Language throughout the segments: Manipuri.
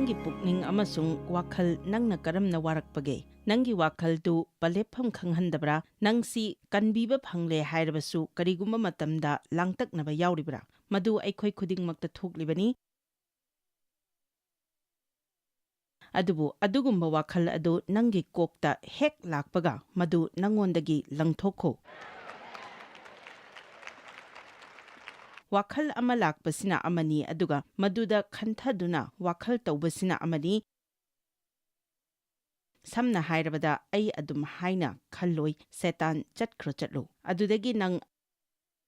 Nangi pukning amasung wakhal nangna karamna warakpage. Nangi wakhal tu palepham khanghandabra nangsi kanbiba phangle hairabasu karigumba matamda langtaknaba yauribra. Madu aikhoi khudingmakta thoklibani. Adubu adugumba wakhal adu nangi kokta hek lakpaga madu nangondagi langthokho. Wakhal ama lakpasina amani aduga maduda khanthaduna wakhal tawbasina amani. Samna hairabada ai adum haina khalloi setan chatkro chatlo. Adudagi nang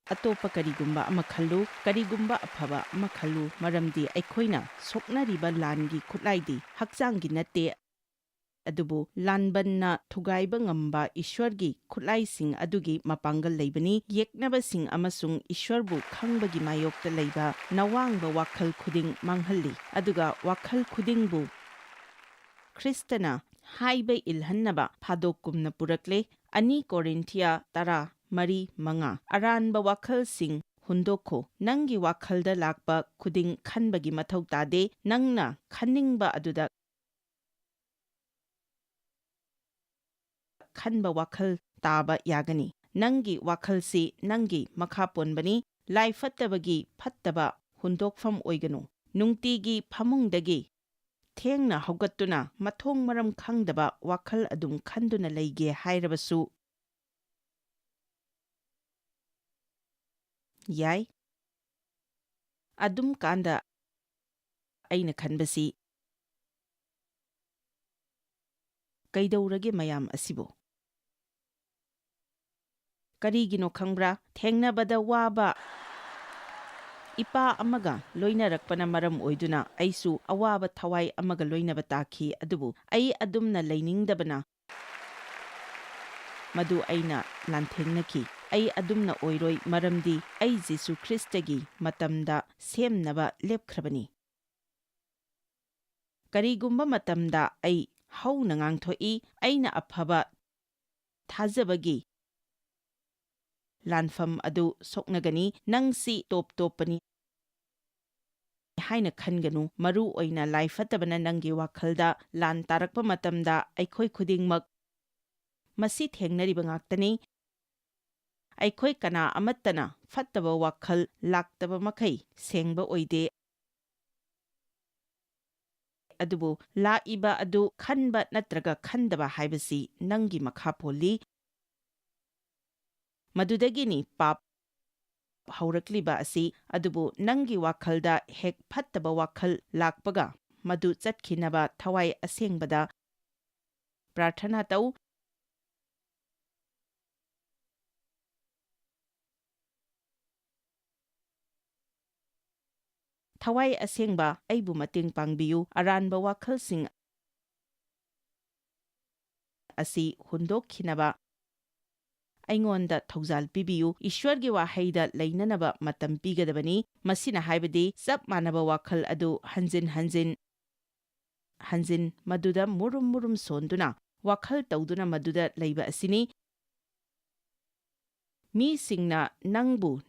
atopa karigumba ama khallu karigumba afaba ama khallu maramdi aikhoina soknariba langi khutlaidi hakjangi natte adubu lanbanna thugaiba ngamba ishwargi khutlaising adugi mapangal leibani yeknabasing amasung ishwarbu khangbagi mayokta leiba nawangba wakhal khuding manghalli aduga wakhal khudingbu Kristana haiba ilhannaba phadokkumna purakle ani Korinthia tara mari manga aranba wakhal sing hundokho nangi wakhalda lakpa khuding khanbagi mathau tade nangna khaningba aduda khanba wakhal taba yagani nangi wakhal si nangi makha ponbani lai fattabagi fattaba hundokfam oiganu nungtigi phamungdagi thengna haugattuna mathong maram khangdaba wakhal adum khanduna leige hairabasu yai adum kanda aina khanbasi kaidawrage mayam asibo karigino khangbra thengnabada waba ipa amaga loinarakpana maram oiduna aisu awaba thawai amaga loinaba takhi adubu ai adumna leiningdabana madu aina lanthengnaki ai adumna oiroi maramdi ai Jesu Kristagi matamda semnaba lepkhrabani karigumba matamda ai hauna ngangthoi aina aphaba thajabagi lanfam adu soknagani nangsi top topani haina khanganu maru oina laifatabana nangi wakhalda lan tarakpa matamda aikhoi khudingmak masi thengnariba ngaktani aikhoi kana amattana fattaba wakhal laktaba makai sengba oide adubu laiba adu khanba natraga khandaba haibasi nangi makha poli madudagini pap haurakliba asi adubu nangi wakhalda hek fattaba wakhal lakpaga madu chatkhinaba thawai asengbada prarthana tau thawai asengba aibu mating pangbiyu aranba wakhalsing asi hundokhinaba aingonda thaujal pibiyu ishwargi wahaida leinanaba matam pigadabani masina haibadi chap manaba wakhal adu hanjin maduda murum sonduna wakhal tawduna maduda leiba asini mi singna nangbu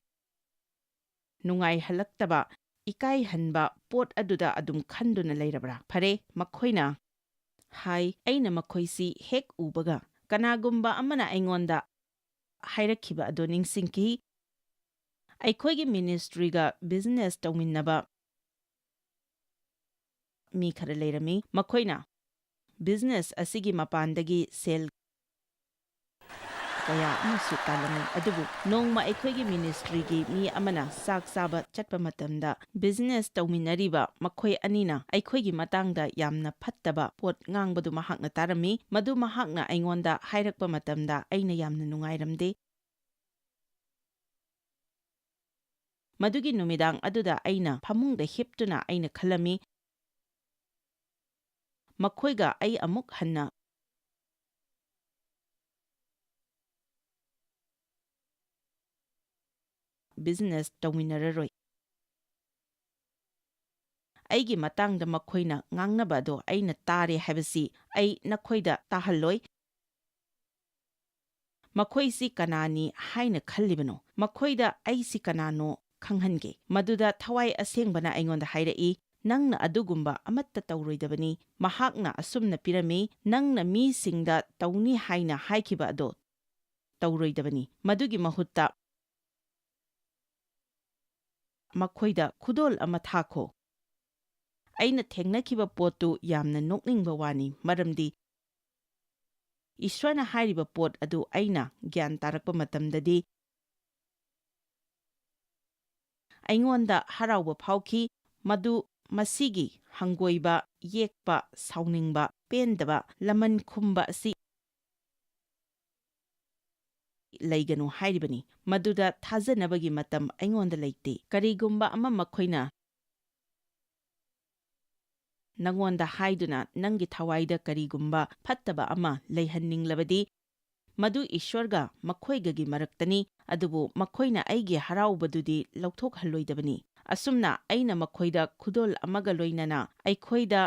nungai halaktaba ikai hanba pot aduda adum khanduna leirabra phare makhoina hai aina makhoisi hek ubaga kanagumba amana aingonda hairakhiba ado ningsingki aikhoigi ministryga business tawminnaba mi khara leirami makhoina business asigi mapandagi sel kaya amusu talangai adubu nongma aikhoigi ministrygi mi amana sak saba chatpa matamda business tawminnariba makhoi anina aikhoigi matangda yamna phattaba pot ngangbadu mahakna tarami madu mahakna aingonda hairakpa matamda aina yamna nungairamde madugi numidang aduda aina phamungda hiptuna aina khalami makhoiga ai amuk hanna business tawminararoi aigi matangda makhoina ngangnabado aina tare habasi ai nakhoida tahalloi makhoisi kanani haina khallibano makhoida aisi kanano khanghange maduda thawai asengbana aingonda haira ꯅꯪꯅ ꯑꯗꯨꯒꯨꯝꯕ ꯑꯃꯠꯇ ꯇꯧꯔꯣꯏꯗꯕꯅꯤ. ꯃꯍꯥꯛꯅ ꯑꯁꯨꯝꯅ ꯄꯤꯔꯝꯃꯤ, ꯅꯪꯅ ꯃꯤꯁꯤꯡꯗ ꯇꯧꯅꯤ ꯍꯥꯏꯅ ꯍꯥꯏꯈꯤꯕ ꯑꯗꯣ ꯇꯧꯔꯣꯏꯗꯕꯅꯤ. ꯃꯗꯨꯒꯤ ꯃꯍꯨꯠꯇ ꯃꯈꯣꯏꯗ ꯈꯨꯗꯣꯜ ꯑꯃ ꯊꯥꯈꯣ. ꯑꯩꯅ ꯊꯦꯡꯅꯈꯤꯕ ꯄꯣꯠꯇꯨ ꯌꯥꯝꯅ ꯅꯣꯛꯅꯤꯡꯕ ꯋꯥꯅꯤ, ꯃꯔꯝꯗꯤ ꯏꯁ꯭ꯋꯔꯅ ꯍꯥꯏꯔꯤꯕ ꯄꯣꯠ ꯑꯗꯨ ꯑꯩꯅ ꯒ꯭ꯌꯥꯟ ꯇꯥꯔꯛꯄ ꯃꯇꯝꯗꯗꯤ ꯑꯩꯉꯣꯟꯗ ꯍꯔꯥꯎꯕ ꯐꯥꯎꯈꯤ. ꯃꯁꯤꯒꯤ ꯍꯪꯒꯣꯏꯕ, ꯌꯦꯛꯄ, ꯁꯥꯎꯅꯤꯡꯕ, ꯄꯦꯟꯗꯕ, ꯂꯃꯟ ꯈꯨꯝꯕ ꯑꯁꯤ ꯂꯩꯒꯅꯨ ꯍꯥꯏꯔꯤꯕꯅꯤ. ꯃꯗꯨꯗ ꯊꯥꯖꯅꯕꯒꯤ ꯃꯇꯝ ꯑꯩꯉꯣꯟꯗ ꯂꯩꯇꯦ. ꯀꯔꯤꯒꯨꯝꯕ ꯑꯃ ꯃꯈꯣꯏꯅ ꯅꯉꯣꯟꯗ ꯍꯥꯏꯗꯨꯅ ꯅꯪꯒꯤ ꯊꯋꯥꯏꯗ ꯀꯔꯤꯒꯨꯝꯕ ꯐꯠꯇꯕ ꯑꯃ ꯂꯩꯍꯟꯅꯤꯡꯂꯕꯗꯤ ꯃꯗꯨ ꯏꯁ꯭ꯋꯔꯒ ꯃꯈꯣꯏꯒꯒꯤ ꯃꯔꯛꯇꯅꯤ. ꯑꯗꯨꯕꯨ ꯃꯈꯣꯏꯅ ꯑꯩꯒꯤ ꯍꯔꯥꯎꯕꯗꯨꯗꯤ ꯂꯧꯊꯣꯛꯍꯜꯂꯣꯏꯗꯕꯅꯤ. ꯑꯁꯨꯝꯅ ꯑꯩꯅ ꯃꯈꯣꯏꯗ ꯈꯨꯗꯣꯜ ꯑꯃꯒ ꯂꯣꯏꯅꯅ ꯑꯩꯈꯣꯏꯗ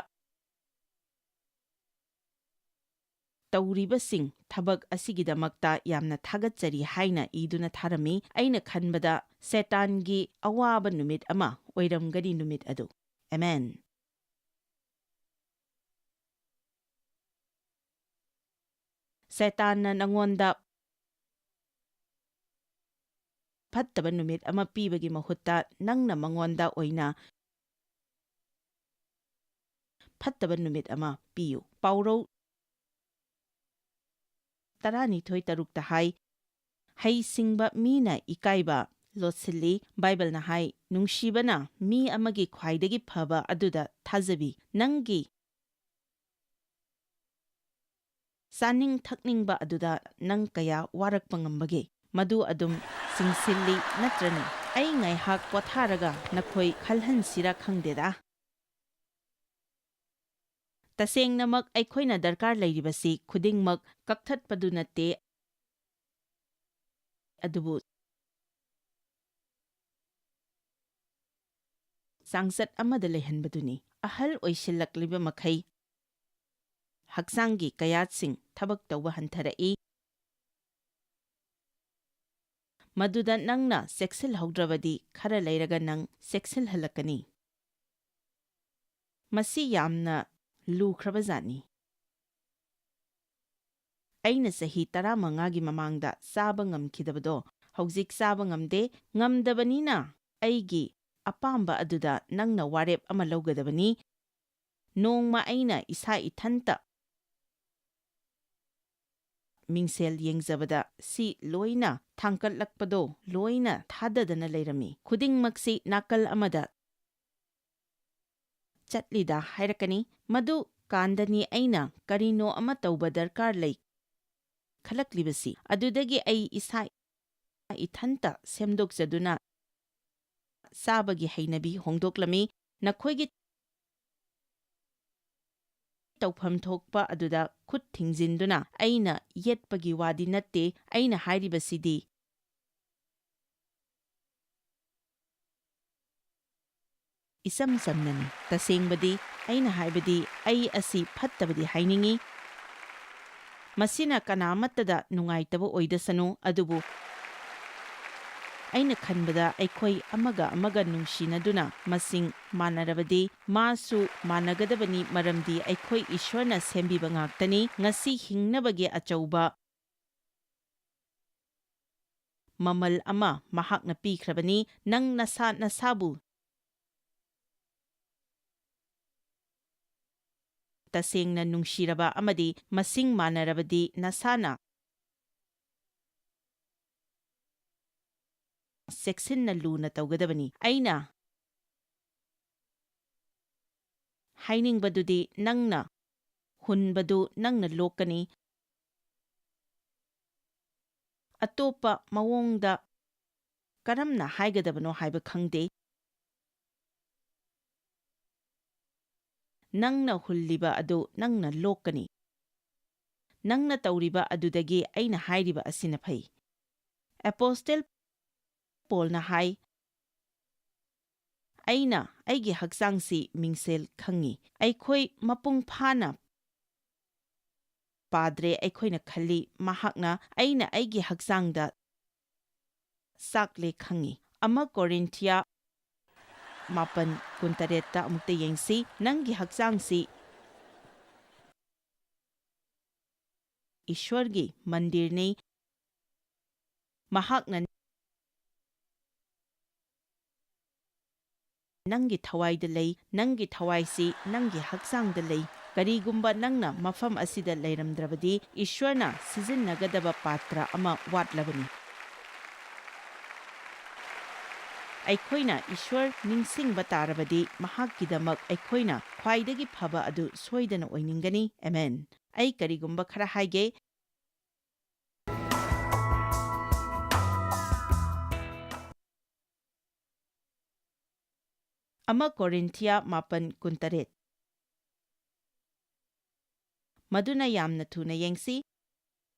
ꯇꯧꯔꯤꯕꯁꯤꯡ ꯊꯕꯛ ꯑꯁꯤꯒꯤꯗꯃꯛꯇ ꯌꯥꯝꯅ ꯊꯥꯒꯠꯆꯔꯤ ꯍꯥꯏꯅ ꯏꯗꯨꯅ ꯊꯥꯔꯝꯃꯤ. ꯑꯩꯅ ꯈꯟꯕꯗ ꯁꯦꯇꯥꯟꯒꯤ ꯑꯋꯥꯕ ꯅꯨꯃꯤꯠ ꯑꯃ ꯑꯣꯏꯔꯝꯒꯅꯤ ꯅꯨꯃꯤꯠ ꯑꯗꯨ. ꯑꯃꯦꯟ. ꯁꯦꯇꯥꯟꯅ ꯅꯉꯣꯟꯗ ꯐꯠꯇꯕ ꯅꯨꯃꯤꯠ ꯑꯃ ꯄꯤꯕꯒꯤ ꯃꯍꯨꯠꯇ ꯅꯪꯅ ꯃꯉꯣꯟꯗ ꯑꯣꯏꯅ ꯐꯠꯇꯕ ꯅꯨꯃꯤꯠ ꯑꯃ ꯄꯤꯌꯨ. ꯄꯥꯎꯔꯧ 12:3 ꯍꯥꯏ, ꯍꯩꯁꯤꯡꯕ ꯃꯤꯅ ꯏꯀꯥꯏꯕ ꯂꯣꯠꯁꯤꯜꯂꯤ. ꯕꯥꯏꯕꯜꯅ ꯍꯥꯏ, ꯅꯨꯡꯁꯤꯕꯅ ꯃꯤ ꯑꯃꯒꯤ ꯈ꯭ꯋꯥꯏꯗꯒꯤ ꯐꯕ ꯑꯗꯨꯗ ꯊꯥꯖꯕꯤ. ꯅꯪꯒꯤ ꯆꯥꯅꯤꯡ ꯊꯛꯅꯤꯡꯕ ꯑꯗꯨꯗ ꯅꯪ ꯀꯌꯥ ꯋꯥꯔꯛꯄ ꯉꯝꯕꯒꯦ? ꯃꯗꯨ ꯑꯗꯨꯝ ꯆꯤꯡꯁꯤꯜꯂꯤ ꯅꯠꯇ꯭ꯔꯅꯤ? ꯑꯩ ꯉꯥꯏꯍꯥꯛ ꯄꯣꯊꯥꯔꯒ ꯅꯈꯣꯏ ꯈꯜꯍꯟꯁꯤꯔꯥ ꯈꯪꯗꯦꯗ. ꯇꯁꯦꯡꯅꯃꯛ ꯑꯩꯈꯣꯏꯅ ꯗꯔꯀꯥꯔ ꯂꯩꯔꯤꯕꯁꯤ ꯈꯨꯗꯤꯡꯃꯛ ꯀꯛꯊꯠꯄꯗꯨ ꯅꯠꯇꯦ, ꯑꯗꯨꯕꯨ ꯆꯥꯡꯆꯠ ꯑꯃꯗ ꯂꯩꯍꯟꯕꯗꯨꯅꯤ. ꯑꯍꯜ ꯑꯣꯏꯁꯤꯜꯂꯛꯂꯤꯕ ꯃꯈꯩ ꯍꯛꯆꯥꯡꯒꯤ ꯀꯌꯥꯠꯁꯤꯡ ꯊꯕꯛ ꯇꯧꯕ ꯍꯟꯊꯔꯛꯏ. ꯃꯗꯨꯗ ꯅꯪꯅ ꯆꯦꯛꯁꯤꯜꯍꯧꯗ꯭ꯔꯕꯗꯤ ꯈꯔ ꯂꯩꯔꯒ ꯅꯪ ꯆꯦꯛꯁꯤꯜꯍꯜꯂꯛꯀꯅꯤ. ꯃꯁꯤ ꯌꯥꯝꯅ ꯂꯨꯈ꯭ꯔꯕꯖꯥꯠꯅꯤ. ꯑꯩꯅ ꯆꯍꯤ 15ꯒꯤ ꯃꯃꯥꯡꯗ ꯆꯥꯕ ꯉꯝꯈꯤꯗꯕꯗꯣ ꯍꯧꯖꯤꯛ ꯆꯥꯕ ꯉꯝꯗꯦ. ꯉꯝꯗꯕꯅꯤꯅ ꯑꯩꯒꯤ ꯑꯄꯥꯝꯕ ꯑꯗꯨꯗ ꯅꯪꯅ ꯋꯥꯔꯦꯞ ꯑꯃ ꯂꯧꯒꯗꯕꯅꯤ. ꯅꯣꯡꯃ ꯑꯩꯅ ꯏꯁꯥ ꯏꯊꯟꯇ ꯃꯤꯡꯁꯦꯜ ꯌꯦꯡꯖꯕꯗ ꯁꯤ ꯂꯣꯏꯅ ꯊꯥꯡꯀꯠꯂꯛꯄꯗꯣ ꯂꯣꯏꯅ ꯊꯥꯗꯗꯅ ꯂꯩꯔꯝꯃꯤ. ꯈꯨꯗꯤꯡꯃꯛꯁꯤ ꯅꯥꯀꯜ ꯑꯃꯗ ꯆꯠꯂꯤꯗ ꯍꯥꯏꯔꯛꯀꯅꯤ. ꯃꯗꯨ ꯀꯥꯟꯗꯅꯤ ꯑꯩꯅ ꯀꯔꯤꯅꯣ ꯑꯃ ꯇꯧꯕ ꯗꯔꯀꯥꯔ ꯂꯩ ꯈꯜꯂꯛꯂꯤꯕꯁꯤ. ꯑꯗꯨꯗꯒꯤ ꯑꯩ ꯏꯁꯥ ꯏꯊꯟꯇ ꯁꯦꯝꯗꯣꯛꯆꯗꯨꯅ ꯆꯥꯕꯒꯤ ꯍꯩꯅꯕꯤ ꯍꯣꯡꯗꯣꯛꯂꯝꯃꯤ. ꯅꯈꯣꯏꯒꯤ ꯇꯧꯐꯝ ꯊꯣꯛꯄ ꯑꯗꯨꯗ ꯈꯨꯠ ꯊꯤꯡꯖꯤꯟꯗꯨꯅ ꯑꯩꯅ ꯌꯦꯠꯄꯒꯤ ꯋꯥꯗꯤ ꯅꯠꯇꯦ. ꯑꯩꯅ ꯍꯥꯏꯔꯤꯕꯁꯤꯗꯤ ꯏꯆꯝ ꯆꯝꯅꯅꯤ. ꯇꯁꯦꯡꯕꯗꯤ ꯑꯩꯅ ꯍꯥꯏꯕꯗꯤ ꯑꯩ ꯑꯁꯤ ꯐꯠꯇꯕꯗꯤ ꯍꯥꯏꯅꯤꯡꯉꯤ. ꯃꯁꯤꯅ ꯀꯅꯥ ꯑꯃꯠꯇꯗ ꯅꯨꯡꯉꯥꯏꯇꯕ ꯑꯣꯏꯗꯁꯅꯨ. ꯑꯗꯨꯕꯨ ꯑꯩꯅ ꯈꯟꯕꯗ ꯑꯩꯈꯣꯏ ꯑꯃꯒ ꯑꯃꯒ ꯅꯨꯡꯁꯤꯅꯗꯨꯅ ꯃꯁꯤꯡ ꯃꯥꯟꯅꯔꯕꯗꯤ ꯃꯥꯁꯨ ꯃꯥꯟꯅꯒꯗꯕꯅꯤ, ꯃꯔꯝꯗꯤ ꯑꯩꯈꯣꯏ ꯏꯁ꯭ꯋꯔꯅ ꯁꯦꯝꯕꯤꯕ ꯉꯥꯛꯇꯅꯤ. ꯉꯁꯤ ꯍꯤꯡꯅꯕꯒꯤ ꯑꯆꯧꯕ ꯃꯃꯜ ꯑꯃ ꯃꯍꯥꯛꯅ ꯄꯤꯈ꯭ꯔꯕꯅꯤ. ꯅꯪ ꯅꯁꯥ ꯅꯁꯥꯕꯨ ꯇꯁꯦꯡꯅ ꯅꯨꯡꯁꯤꯔꯕ ꯑꯃꯗꯤ ꯃꯁꯤꯡ ꯃꯥꯟꯅꯔꯕꯗꯤ ꯅꯁꯥꯅ ꯆꯦꯛꯁꯤꯟꯅ ꯂꯨꯅ ꯇꯧꯒꯗꯕꯅꯤ. ꯑꯩꯅ ꯍꯥꯏꯅꯤꯡꯕꯗꯨꯗꯤ ꯅꯪꯅ ꯍꯨꯟꯕꯗꯨ ꯅꯪꯅ ꯂꯣꯛꯀꯅꯤ. ꯑꯇꯣꯞꯄ ꯃꯑꯣꯡꯗ ꯀꯔꯝꯅ ꯍꯥꯏꯒꯗꯕꯅꯣ ꯍꯥꯏꯕ ꯈꯪꯗꯦ. ꯅꯪꯅ ꯍꯨꯜꯂꯤꯕ ꯑꯗꯨ ꯅꯪꯅ ꯂꯣꯛꯀꯅꯤ. ꯅꯪꯅ ꯇꯧꯔꯤꯕ ꯑꯗꯨꯗꯒꯤ ꯑꯩꯅ ꯍꯥꯏꯔꯤꯕ ꯑꯁꯤꯅ ꯐꯩ. ꯑꯦꯄꯣꯁꯇꯦꯜ ꯄꯣꯜꯅ ꯍꯥꯏ, ꯑꯩꯅ ꯑꯩꯒꯤ ꯍꯛꯆꯥꯡꯁꯤ ꯃꯤꯡꯁꯦꯜ ꯈꯪꯉꯤ. ꯑꯩꯈꯣই ꯃꯄꯨꯡ ꯐꯥꯅ ꯄꯥꯗ꯭ꯔꯦ ꯑꯩꯈꯣꯏꯅ ꯈꯜꯂꯤ. ꯃꯍꯥꯛꯅ ꯑꯩꯅ ꯑꯩꯒꯤ ꯍꯛꯆꯥꯡꯗ ꯆꯥꯛꯂꯦ ꯈꯪꯉꯤ. 1 ꯀꯣꯔꯤꯟꯊꯤꯌꯥ 7:18 ꯑꯃꯨꯛꯇ ꯌꯦꯡꯁꯤ. ꯅꯪꯒꯤ ꯍꯛꯆꯥꯡꯁꯤ ꯏꯁ꯭ꯋꯔꯒꯤ ꯃꯟꯗꯤꯔꯅꯤ. ꯃꯍꯥꯛꯅ ꯅꯪꯒꯤ ꯊꯋꯥꯏꯗ ꯂꯩ. ꯅꯪꯒꯤ ꯊꯋꯥꯏꯁꯤ ꯅꯪꯒꯤ ꯍꯛꯆꯥꯡꯗ ꯂꯩ. ꯀꯔꯤꯒꯨꯝꯕ ꯅꯪꯅ ꯃꯐꯝ ꯑꯁꯤꯗ ꯂꯩꯔꯝꯗ꯭ꯔꯕꯗꯤ ꯏꯁ꯭ꯋꯔꯅ ꯁꯤꯖꯤꯟꯅꯒꯗꯕ ꯄꯥꯇ꯭ꯔ ꯑꯃ ꯋꯥꯠꯂꯕꯅꯤ. ꯑꯩꯈꯣꯏꯅ ꯏꯁ꯭ꯋꯔ ꯅꯤꯡꯁꯤꯡꯕ ꯇꯥꯔꯕꯗꯤ ꯃꯍꯥꯛꯀꯤꯗꯃꯛ ꯑꯩꯈꯣꯏꯅ ꯈ꯭ꯋꯥꯏꯗꯒꯤ ꯐꯕ ꯑꯗꯨ ꯁꯣꯏꯗꯅ ꯑꯣꯏꯅꯤꯡꯒꯅꯤ. ꯑꯃꯦꯟ. ꯑꯩ ꯀꯔꯤꯒꯨꯝꯕ ꯈꯔ ꯍꯥꯏꯒꯦ. ꯑꯃ Korintiya 7:18. ꯃꯗꯨꯅ ꯌꯥꯝꯅ ꯊꯨꯅ ꯌꯦꯡꯁꯤ.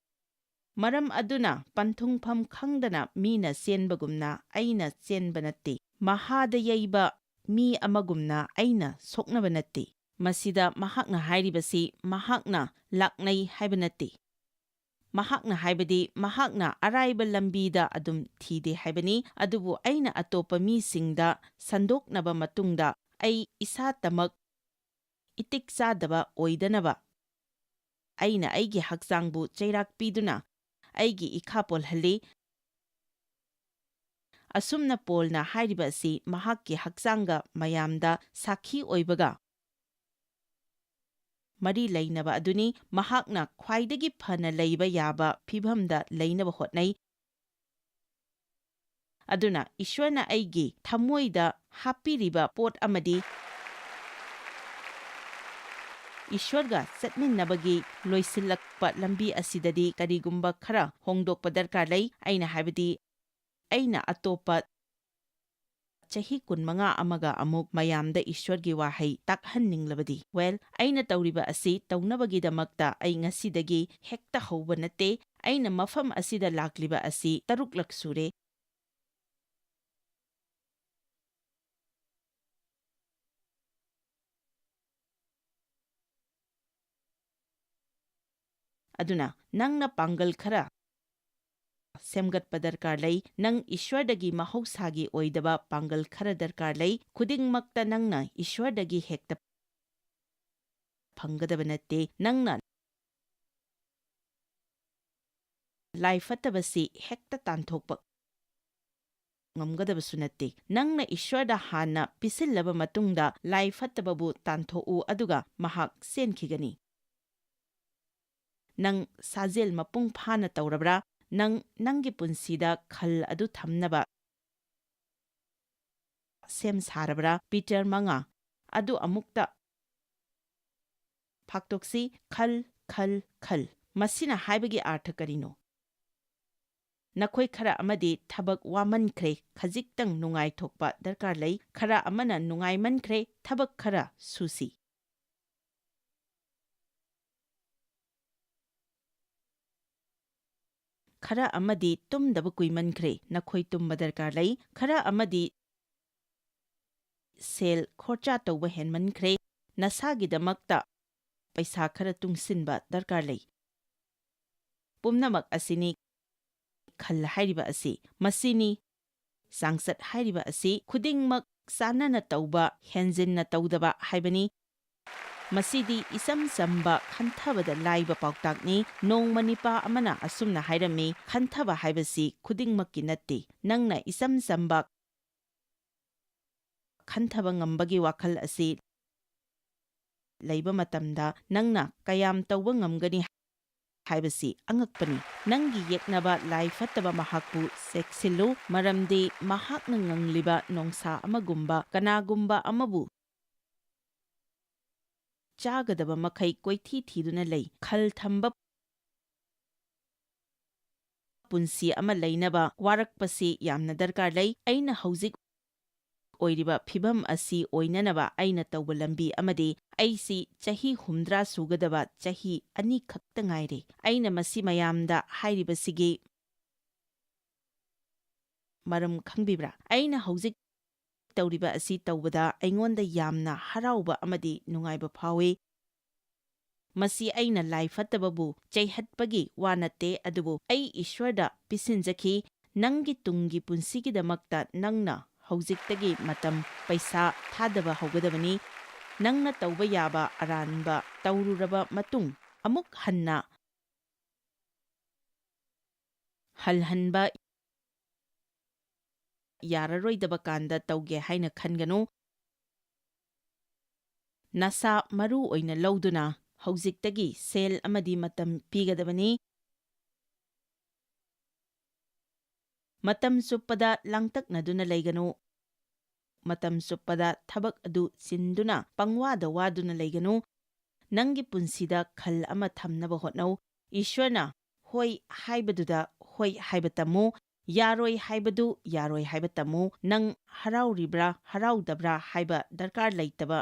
ꯃꯔꯝ ꯑꯗꯨꯅ ꯄꯟꯊꯨꯡꯐꯝ ꯈꯪꯗꯅ ꯃꯤꯅ ꯆꯦꯟꯕꯒꯨꯝꯅ ꯑꯩꯅ ꯆꯦꯟꯕ ꯅꯠꯇꯦ. ꯃꯍꯥꯗ ꯌꯩꯕ ꯃꯤ ꯑꯃꯒꯨꯝꯅ ꯑꯩꯅ ꯁꯣꯛꯅꯕ ꯅꯠꯇꯦ. ꯃꯁꯤꯗ ꯃꯍꯥꯛꯅ ꯍꯥꯏꯔꯤꯕꯁꯤ ꯃꯍꯥꯛꯅ ꯂꯥꯛꯅꯩ ꯍꯥꯏꯕ ꯅꯠꯇꯦ. ꯃꯍꯥꯛꯅ ꯍꯥꯏꯕꯗꯤ ꯃꯍꯥꯛꯅ ꯑꯔꯥꯏꯕ ꯂꯝꯕꯤꯗ ꯑꯗꯨꯝ ꯊꯤꯗꯦ ꯍꯥꯏꯕꯅꯤ. ꯑꯗꯨꯕꯨ ꯑꯩꯅ ꯑꯇꯣꯞꯄ ꯃꯤꯁꯤꯡꯗ ꯁꯟꯗꯣꯛꯅꯕ ꯃꯇꯨꯡꯗ ꯑꯩ ꯏꯁꯥꯇꯃꯛ ꯏꯇꯤꯛ ꯆꯥꯗꯕ ꯑꯣꯏꯗꯅꯕ ꯑꯩꯅ ꯑꯩꯒꯤ ꯍꯛꯆꯥꯡꯕꯨ ꯆꯩꯔꯥꯛ ꯄꯤꯗꯨꯅ ꯑꯩꯒꯤ ꯏꯈꯥ ꯄꯣꯜꯍꯜꯂꯤ. ꯑꯁꯨꯝꯅ ꯄꯣꯜꯅ ꯍꯥꯏꯔꯤꯕ ꯑꯁꯤ ꯃꯍꯥꯛꯀꯤ ꯍꯛꯆꯥꯡꯒ ꯃꯌꯥꯝꯗ ꯁꯥꯈꯤ ꯑꯣꯏꯕꯒ ꯃꯔꯤ ꯂꯩꯅꯕ ꯑꯗꯨꯅꯤ. ꯃꯍꯥꯛꯅ ꯈ꯭ꯋꯥꯏꯗꯒꯤ ꯐꯅ ꯂꯩꯕ ꯌꯥꯕ ꯐꯤꯚꯝꯗ ꯂꯩꯅꯕ ꯍꯣꯠꯅꯩ. ꯑꯗꯨꯅ ꯏꯁ꯭ꯋꯔꯅ ꯑꯩꯒꯤ ꯊꯃꯣꯏꯗ ꯍꯥꯞꯄꯤꯔꯤꯕ ꯄꯣꯠ ꯑꯃꯗꯤ ꯏꯁ꯭ꯋꯔꯒ ꯆꯠꯃꯤꯟꯅꯕꯒꯤ ꯂꯣꯏꯁꯤꯜꯂꯛꯄ ꯂꯝꯕꯤ ꯑꯁꯤꯗꯗꯤ ꯀꯔꯤꯒꯨꯝꯕ ꯈꯔ ꯍꯣꯡꯗꯣꯛꯄ ꯗꯔꯀꯥꯔ ꯂꯩ. ꯑꯩꯅ ꯍꯥꯏꯕꯗꯤ ꯑꯩꯅ ꯑꯇꯣꯞꯄ ꯆꯍꯤ 15 ꯑꯃꯒ ꯑꯃꯨꯛ ꯃꯌꯥꯝꯗ ꯏꯁ꯭ꯋꯔꯒꯤ ꯋꯥꯍꯩ ꯇꯥꯛꯍꯟꯅꯤꯡꯂꯕꯗꯤ ꯑꯩꯅ ꯇꯧꯔꯤꯕ ꯑꯁꯤ ꯇꯧꯅꯕꯒꯤꯗꯃꯛꯇ ꯑꯩ ꯉꯁꯤꯗꯒꯤ ꯍꯦꯛꯇ ꯍꯧꯕ ꯅꯠꯇꯦ. ꯑꯩꯅ ꯃꯐꯝ ꯑꯁꯤꯗ ꯂꯥꯛꯂꯤꯕ ꯑꯁꯤ 3ꯂꯛ ꯁꯨꯔꯦ. ꯑꯗꯨꯅ ꯅꯪꯅ ꯄꯥꯡꯒꯜ ꯈꯔ ꯁꯦꯝꯒꯠꯄ ꯗꯔꯀꯥꯔ ꯂꯩ. ꯅꯪ ꯏꯁ꯭ꯋꯔꯗꯒꯤ ꯃꯍꯧꯁꯥꯒꯤ ꯑꯣꯏꯗꯕ ꯄꯥꯡꯒꯜ ꯈꯔ ꯗꯔꯀꯥꯔ ꯂꯩ. ꯈꯨꯗꯤꯡꯃꯛꯇ ꯅꯪꯅ ꯏꯁ꯭ꯋꯔꯗꯒꯤ ꯍꯦꯛꯇ ꯐꯪꯒꯗꯕ ꯅꯠꯇꯦ. ꯅꯪꯅ ꯂꯥꯏꯐꯠꯇꯕꯁꯤ ꯍꯦꯛꯇ ꯇꯥꯟꯊꯣꯛꯄ ꯉꯝꯒꯗꯕꯁꯨ ꯅꯠꯇꯦ. ꯅꯪꯅ ꯏꯁ꯭ꯋꯔꯗ ꯍꯥꯟꯅ ꯄꯤꯁꯤꯜꯂꯕ ꯃꯇꯨꯡꯗ ꯂꯥꯏꯐꯠꯇꯕꯕꯨ ꯇꯥꯟꯊꯣꯛꯎ ꯑꯗꯨꯒ ꯃꯍꯥꯛ ꯆꯦꯟꯈꯤꯒꯅꯤ. ꯅꯪ ꯁꯥꯖꯦꯜ ꯃꯄꯨꯡ ꯐꯥꯅ ꯇꯧꯔꯕ꯭ꯔꯥ? ꯅꯪ ꯅꯪꯒꯤ ꯄꯨꯟꯁꯤꯗ ꯈꯜ ꯑꯗꯨ ꯊꯝꯅꯕ ꯁꯦꯝ ꯁꯥꯔꯕ꯭ꯔꯥ? ꯄꯤꯇꯔ 5 ꯑꯗꯨ ꯑꯃꯨꯛꯇ ꯐꯥꯛꯇꯣꯛꯁꯤ. ꯈꯜ ꯈꯜ ꯈꯜ. ꯃꯁꯤꯅ ꯍꯥꯏꯕꯒꯤ ꯑꯥꯔꯊ ꯀꯔꯤꯅꯣ? ꯅꯈꯣꯏ ꯈꯔ ꯑꯃꯗꯤ ꯊꯕꯛ ꯋꯥꯃꯟꯈ꯭ꯔꯦ. ꯈꯖꯤꯛꯇꯪ ꯅꯨꯡꯉꯥꯏꯊꯣꯛꯄ ꯗꯔꯀꯥꯔ ꯂꯩ. ꯈꯔ ꯑꯃꯅ ꯅꯨꯡꯉꯥꯏꯃꯟꯈ꯭ꯔꯦ. ꯊꯕꯛ ꯈꯔ ꯁꯨꯁꯤ. ꯈꯔ ꯑꯃꯗꯤ ꯇꯨꯝꯗꯕ ꯀꯨꯏꯃꯟꯈ꯭ꯔꯦ. ꯅꯈꯣꯏ ꯇꯨꯝꯕ ꯗꯔꯀꯥꯔ ꯂꯩ. ꯈꯔ ꯑꯃꯗꯤ ꯁꯦꯜ ꯈꯣꯔꯆꯥ ꯇꯧꯕ ꯍꯦꯟꯃꯟꯈ꯭ꯔꯦ. ꯅꯁꯥꯒꯤꯗꯃꯛꯇ ꯄꯩꯁꯥ ꯈꯔ ꯇꯨꯡꯁꯤꯟꯕ ꯗꯔꯀꯥꯔ ꯂꯩ. ꯄꯨꯝꯅꯃꯛ ꯑꯁꯤꯅꯤ ꯈꯜ ꯍꯥꯏꯔꯤꯕ ꯑꯁꯤ. ꯃꯁꯤꯅꯤ ꯆꯥꯡꯆꯠ ꯍꯥꯏꯔꯤꯕ ꯑꯁꯤ. ꯈꯨꯗꯤꯡꯃꯛ ꯆꯥꯟꯅꯅ ꯇꯧꯕ, ꯍꯦꯟꯖꯤꯟꯅ ꯇꯧꯗꯕ ꯍꯥꯏꯕꯅꯤ. ꯃꯁꯤꯗꯤ ꯏꯆꯝ ꯆꯝꯕ ꯈꯟꯊꯕꯗ ꯂꯥꯏꯕ ꯄꯥꯎꯇꯥꯛꯅꯤ. ꯅꯣꯡꯃ ꯅꯤꯄꯥ ꯑꯃꯅ ꯑꯁꯨꯝꯅ ꯍꯥꯏꯔꯝꯃꯤ, ꯈꯟꯊꯕ ꯍꯥꯏꯕꯁꯤ ꯈꯨꯗꯤꯡꯃꯛꯀꯤ ꯅꯠꯇꯦ. ꯅꯪꯅ ꯏꯆꯝ ꯆꯝꯕ ꯈꯟꯊꯕ ꯉꯝꯕꯒꯤ ꯋꯥꯈꯜ ꯑꯁꯤ ꯂꯩꯕ ꯃꯇꯝꯗ ꯅꯪꯅ ꯀꯌꯥꯝ ꯇꯧꯕ ꯉꯝꯒꯅꯤ ꯍꯥꯏꯕꯁꯤ ꯑꯉꯛꯄꯅꯤ. ꯅꯪꯒꯤ ꯌꯦꯛꯅꯕ ꯂꯥꯏꯐꯠꯇꯕ ꯃꯍꯥꯛꯄꯨ ꯆꯦꯛꯁꯤꯜꯂꯨ. ꯃꯔꯝꯗꯤ ꯃꯍꯥꯛꯅ ꯉꯪꯂꯤꯕ ꯅꯣꯡꯁꯥ ꯑꯃꯒꯨꯝꯕ ꯀꯅꯥꯒꯨꯝꯕ ꯑꯃꯕꯨ ꯆꯥꯒꯗꯕ ꯃꯈꯩ ꯀꯣꯏꯊꯤ ꯊꯤꯗꯨꯅ ꯂꯩ. ꯈꯜ ꯊꯝꯕ ꯄꯨꯟꯁꯤ ꯑꯃ ꯂꯩꯅꯕ ꯋꯥꯔꯛꯄꯁꯤ ꯌꯥꯝꯅ ꯗꯔꯀꯥꯔ ꯂꯩ. ꯑꯩꯅ ꯍꯧꯖꯤꯛ ꯑꯣꯏꯔꯤꯕ ꯐꯤꯚꯝ ꯑꯁꯤ ꯑꯣꯏꯅꯅꯕ ꯑꯩꯅ ꯇꯧꯕ ꯂꯝꯕꯤ ꯑꯃꯗꯤ ꯑꯩꯁꯤ ꯆꯍꯤ 60 ꯁꯨꯒꯗꯕ ꯆꯍꯤ 2 ꯈꯛꯇ ꯉꯥꯏꯔꯦ. ꯑꯩꯅ ꯃꯁꯤ ꯃꯌꯥꯝꯗ ꯍꯥꯏꯔꯤꯕꯁꯤꯒꯤ ꯃꯔꯝ ꯈꯪꯕꯤꯕ꯭ꯔꯥ? ꯑꯩꯅ ꯍꯧꯖꯤꯛ ꯇꯧꯔꯤꯕ ꯑꯁꯤ ꯇꯧꯕꯗ ꯑꯩꯉꯣꯟꯗ ꯌꯥꯝꯅ ꯍꯔꯥꯎꯕ ꯑꯃꯗꯤ ꯅꯨꯡꯉꯥꯏꯕ ꯐꯥꯎꯏ. ꯃꯁꯤ ꯑꯩꯅ ꯂꯥꯏꯐꯠꯇꯕꯕꯨ ꯆꯩꯍꯠꯄꯒꯤ ꯋꯥ ꯅꯠꯇꯦ. ꯑꯗꯨꯕꯨ ꯑꯩ ꯏꯁ꯭ꯋꯔꯗ ꯄꯤꯁꯤꯟꯖꯈꯤ. ꯅꯪꯒꯤ ꯇꯨꯡꯒꯤ ꯄꯨꯟꯁꯤꯒꯤꯗꯃꯛꯇ ꯅꯪꯅ ꯍꯧꯖꯤꯛꯇꯒꯤ ꯃꯇꯝ ꯄꯩꯁꯥ ꯊꯥꯗꯕ ꯍꯧꯒꯗꯕꯅꯤ꯫ ꯅꯪꯅ ꯇꯧꯕ ꯌꯥꯕ ꯑꯔꯥꯟꯕ ꯇꯧꯔꯨꯔꯕ ꯃꯇꯨꯡ ꯑꯃꯨꯛ ꯍꯟꯅ ꯍꯜꯍꯟꯕ ꯌꯥꯔꯔꯣꯏꯗꯕ ꯀꯥꯟꯗ ꯇꯧꯒꯦ ꯍꯥꯏꯅ ꯈꯟꯒꯅꯨ꯫ ꯅꯁꯥ ꯃꯔꯨ ꯑꯣꯏꯅ ꯂꯧꯗꯨꯅ ꯍꯧꯖꯤꯛꯇꯒꯤ ꯁꯦꯜ ꯑꯃꯗꯤ ꯃꯇꯝ ꯄꯤꯒꯗꯕꯅꯤ꯫ ꯃꯇꯝ ꯆꯨꯞꯄꯗ ꯂꯥꯡꯇꯛꯅꯗꯨꯅ ꯂꯩꯒꯅꯨ꯫ ꯃꯇꯝ ꯆꯨꯞꯄꯗ ꯊꯕꯛ ꯑꯗꯨ ꯆꯤꯟꯗꯨꯅ ꯄꯪꯋꯥꯗ ꯋꯥꯗꯨꯅ ꯂꯩꯒꯅꯨ꯫ ꯅꯪꯒꯤ ꯄꯨꯟꯁꯤꯗ ꯈꯜ ꯑꯃ ꯊꯝꯅꯕ ꯍꯣꯠꯅꯧ꯫ ꯏꯁ꯭ꯋꯔꯅ ꯍꯣꯏ ꯍꯥꯏꯕꯗꯨꯗ ꯍꯣꯏ ꯍꯥꯏꯕ ꯇꯝꯃꯨ꯫ ꯌꯥꯔꯣꯏ ꯍꯥꯏꯕꯗꯨ ꯌꯥꯔꯣꯏ ꯍꯥꯏꯕ ꯇꯝꯃꯨ꯫ ꯅꯪ ꯍꯔꯥꯎꯔꯤꯕ꯭ꯔꯥ ꯍꯔꯥꯎꯗꯕ꯭ꯔꯥ ꯍꯥꯏꯕ ꯗꯔꯀꯥꯔ ꯂꯩꯇꯕ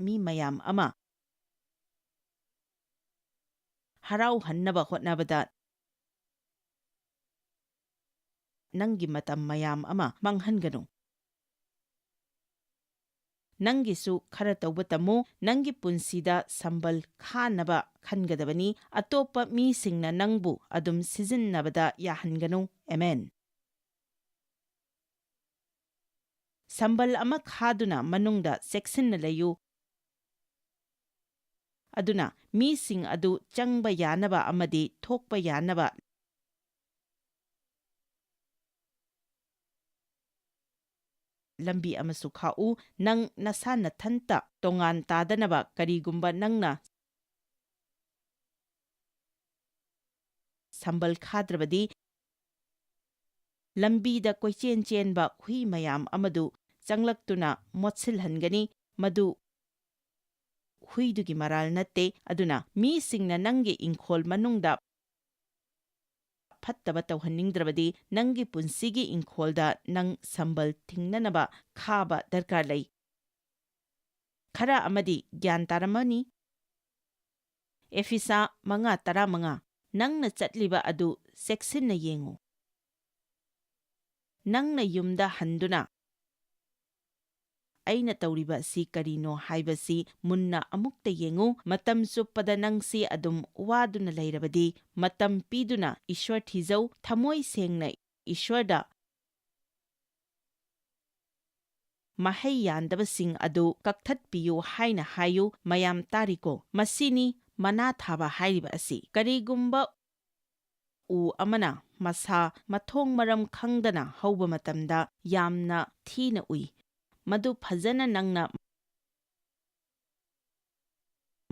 ꯃꯤ ꯃꯌꯥꯝ ꯑꯃ ꯍꯔꯥꯎꯍꯟꯅꯕ ꯍꯣꯠꯅꯕꯗ ꯅꯪꯒꯤ ꯃꯇꯝ ꯃꯌꯥꯝ ꯑꯃ ꯃꯥꯡꯍꯟꯒꯅꯨ꯫ ꯅꯪꯒꯤꯁꯨ ꯈꯔ ꯇꯧꯕ ꯇꯝꯃꯨ꯫ ꯅꯪꯒꯤ ꯄꯨꯟꯁꯤꯗ ꯁꯝꯕꯜ ꯈꯥꯅꯕ ꯈꯟꯒꯗꯕꯅꯤ꯫ ꯑꯇꯣꯞꯄ ꯃꯤꯁꯤꯡꯅ ꯅꯪꯕꯨ ꯑꯗꯨꯝ ꯁꯤꯖꯤꯟꯅꯕꯗ ꯌꯥꯍꯟꯒꯅꯨ꯫ ꯑꯦꯃꯦꯟ꯫ ꯁꯝꯕꯜ ꯑꯃ ꯈꯥꯗꯨꯅ ꯃꯅꯨꯡꯗ ꯆꯦꯛꯁꯤꯟꯅ ꯂꯩꯌꯨ꯫ ꯑꯗꯨꯅ ꯃꯤꯁꯤꯡ ꯑꯗꯨ ꯆꯪꯕ ꯌꯥꯅꯕ ꯑꯃꯗꯤ ꯊꯣꯛꯄ ꯌꯥꯅꯕ ꯂꯝꯕꯤ ꯑꯃꯁꯨ ꯈꯥꯛꯎ꯫ ꯅꯪ ꯅꯁꯥ ꯅꯊꯟꯇ ꯇꯣꯉꯥꯟ ꯇꯥꯗꯅꯕ ꯀꯔꯤꯒꯨꯝꯕ ꯅꯪꯅ ꯁꯝꯕꯜ ꯈꯥꯗ꯭ꯔꯕꯗꯤ ꯂꯝꯕꯤꯗ ꯀꯣꯏꯆꯦꯟ ꯆꯦꯟꯕ ꯍꯨꯏ ꯃꯌꯥꯝ ꯑꯃꯗꯨ ꯆꯪꯂꯛꯇꯨꯅ ꯃꯣꯠꯁꯤꯜꯍꯟꯒꯅꯤ꯫ ꯃꯗꯨ ꯍꯨꯏꯗꯨꯒꯤ ꯃꯔꯥꯜ ꯅꯠꯇꯦ꯫ ꯑꯗꯨꯅ ꯃꯤꯁꯤꯡꯅ ꯅꯪꯒꯤ ꯏꯪꯈꯣꯜ ꯃꯅꯨꯡꯗ ꯐꯠꯇꯕ ꯇꯧꯍꯟꯅꯤꯡꯗ꯭ꯔꯕꯗꯤ ꯅꯪꯒꯤ ꯄꯨꯟꯁꯤꯒꯤ ꯏꯪꯈꯣꯜꯗ ꯅꯪ ꯁꯝꯕꯜ ꯊꯤꯡꯅꯅꯕ ꯈꯥꯕ ꯗꯔꯀꯥꯔ ꯂꯩ꯫ ꯈꯔ ꯑꯃꯗꯤ ꯒ꯭ꯌꯥꯟ ꯇꯥꯔꯝꯃꯅꯤ꯫ ꯑꯦꯐꯤꯁꯥ 5:15 ꯅꯪꯅ ꯆꯠꯂꯤꯕ ꯑꯗꯨ ꯆꯦꯛꯁꯤꯟꯅ ꯌꯦꯡꯉꯨ꯫ ꯅꯪꯅ ꯌꯨꯝꯗ ꯍꯟꯗꯨꯅ ꯑꯩꯅ ꯇꯧꯔꯤꯕ ꯑꯁꯤ ꯀꯔꯤꯅꯣ ꯍꯥꯏꯕꯁꯤ ꯃꯨꯟꯅ ꯑꯃꯨꯛꯇ ꯌꯦꯡꯉꯨ꯫ ꯃꯇꯝ ꯆꯨꯞꯄꯗ ꯅꯪꯁꯤ ꯑꯗꯨꯝ ꯋꯥꯗꯨꯅ ꯂꯩꯔꯕꯗꯤ ꯃꯇꯝ ꯄꯤꯗꯨꯅ ꯏꯁ꯭ꯋꯔ ꯊꯤꯖꯧ꯫ ꯊꯃꯣꯏ ꯁꯦꯡꯅ ꯏꯁ꯭ꯋꯔꯗ ꯃꯍꯩ ꯌꯥꯟꯗꯕꯁꯤꯡ ꯑꯗꯨ ꯀꯛꯊꯠꯄꯤꯌꯨ ꯍꯥꯏꯅ ꯍꯥꯏꯌꯨ꯫ ꯃꯌꯥꯝ ꯇꯥꯔꯤꯀꯣ? ꯃꯁꯤꯅꯤ ꯃꯅꯥ ꯊꯥꯕ ꯍꯥꯏꯔꯤꯕ ꯑꯁꯤ꯫ ꯀꯔꯤꯒꯨꯝꯕ ꯎ ꯑꯃꯅ ꯃꯁꯥ ꯃꯊꯣꯡ ꯃꯔꯝ ꯈꯪꯗꯅ ꯍꯧꯕ ꯃꯇꯝꯗ ꯌꯥꯝꯅ ꯊꯤꯅ ꯎꯏ꯫ ꯃꯗꯨ ꯐꯖꯅ ꯅꯪꯅ